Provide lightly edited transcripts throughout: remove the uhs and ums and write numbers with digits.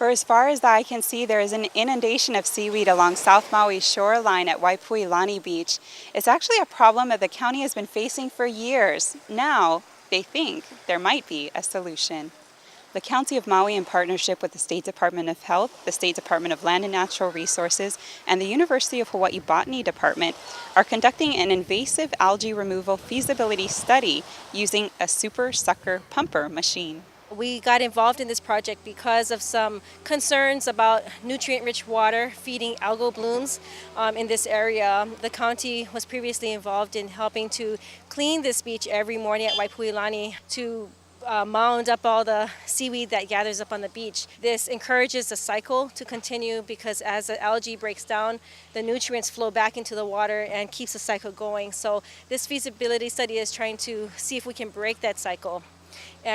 For as far as the eye can see, there is an inundation of seaweed along South Maui's shoreline at Waipuilani Beach. It's actually a problem that the county has been facing for years. Now, they think there might be a solution. The County of Maui, in partnership with the State Department of Health, the State Department of Land and Natural Resources, and the University of Hawaii Botany Department, are conducting an invasive algae removal feasibility study using a super sucker pumper machine. We got involved in this project because of some concerns about nutrient-rich water feeding algal blooms in this area. The county was previously involved in helping to clean this beach every morning at Waipuilani to mound up all the seaweed that gathers up on the beach. This encourages the cycle to continue because as the algae breaks down, the nutrients flow back into the water and keeps the cycle going. So this feasibility study is trying to see if we can break that cycle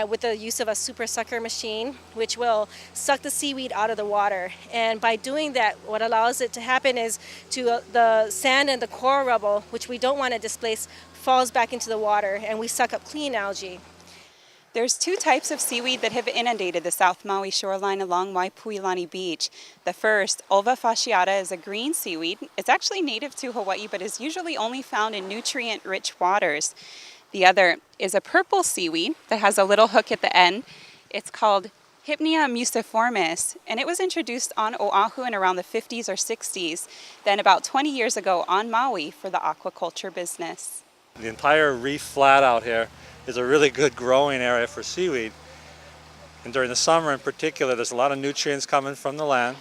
with the use of a super sucker machine, which will suck the seaweed out of the water. And by doing that, what allows it to happen is the sand and the coral rubble, which we don't want to displace, falls back into the water and we suck up clean algae. There's two types of seaweed that have inundated the South Maui shoreline along Waipuilani Beach. The first, Ulva fasciata, is a green seaweed. It's actually native to Hawaii, but is usually only found in nutrient-rich waters. The other is a purple seaweed that has a little hook at the end. It's called Hypnea muciformis, and it was introduced on Oahu in around the 50s or 60s, then about 20 years ago on Maui for the aquaculture business. The entire reef flat out here is a really good growing area for seaweed. And during the summer in particular, there's a lot of nutrients coming from the land,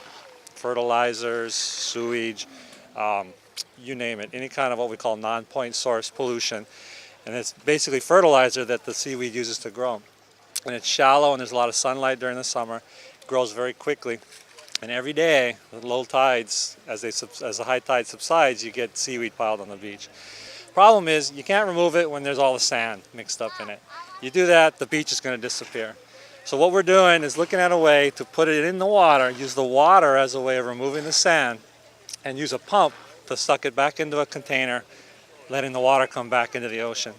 fertilizers, sewage, you name it, any kind of what we call non-point source pollution. And it's basically fertilizer that the seaweed uses to grow. And it's shallow and there's a lot of sunlight during the summer. It grows very quickly. And every day, with low tides, as the high tide subsides, you get seaweed piled on the beach. Problem is, you can't remove it when there's all the sand mixed up in it. You do that, the beach is going to disappear. So what we're doing is looking at a way to put it in the water, use the water as a way of removing the sand, and use a pump to suck it back into a container, letting the water come back into the ocean.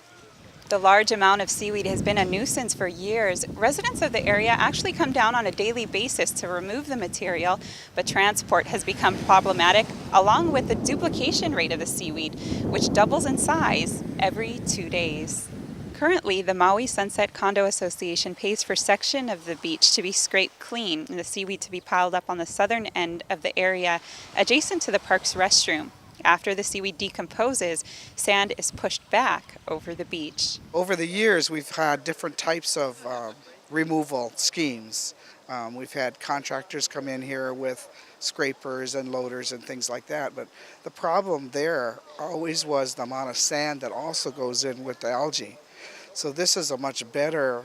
The large amount of seaweed has been a nuisance for years. Residents of the area actually come down on a daily basis to remove the material, but transport has become problematic, along with the duplication rate of the seaweed, which doubles in size every 2 days. Currently, the Maui Sunset Condo Association pays for a section of the beach to be scraped clean and the seaweed to be piled up on the southern end of the area adjacent to the park's restroom. After the seaweed decomposes, sand is pushed back over the beach. Over the years, we've had different types of removal schemes. We've had contractors come in here with scrapers and loaders and things like that, but the problem there always was the amount of sand that also goes in with the algae. So this is a much better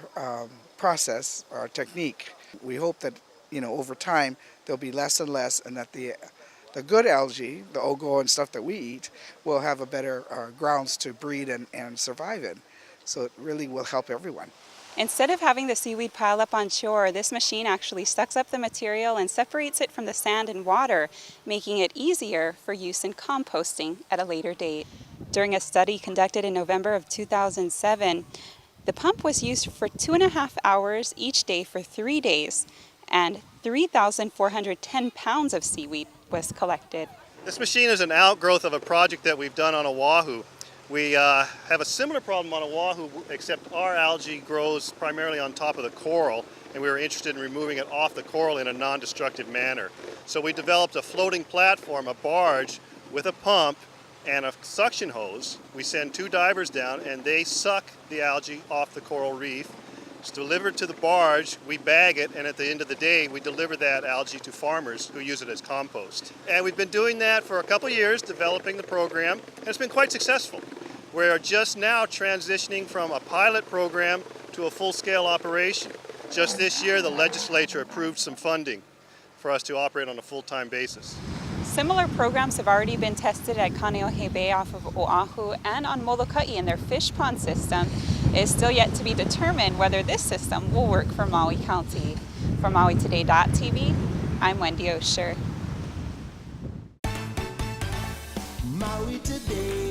process or technique. We hope that over time there'll be less and less, and that the good algae, the ogo and stuff that we eat, will have a better grounds to breed and survive in. So it really will help everyone. Instead of having the seaweed pile up on shore, this machine actually sucks up the material and separates it from the sand and water, making it easier for use in composting at a later date. During a study conducted in November of 2007, the pump was used for 2.5 hours each day for 3 days, and 3,410 pounds of seaweed was collected. This machine is an outgrowth of a project that we've done on Oahu. We have a similar problem on Oahu, except our algae grows primarily on top of the coral, and we were interested in removing it off the coral in a non-destructive manner. So we developed a floating platform, a barge, with a pump and a suction hose. We send 2 divers down and they suck the algae off the coral reef. It's delivered to the barge, we bag it, and at the end of the day we deliver that algae to farmers who use it as compost. And we've been doing that for a couple of years, developing the program, and it's been quite successful. We're just now transitioning from a pilot program to a full-scale operation. Just this year the legislature approved some funding for us to operate on a full-time basis. Similar programs have already been tested at Kaneohe Bay off of Oahu and on Molokai in their fish pond system. It is still yet to be determined whether this system will work for Maui County. For MauiToday.tv, I'm Wendy Osher. Maui Today.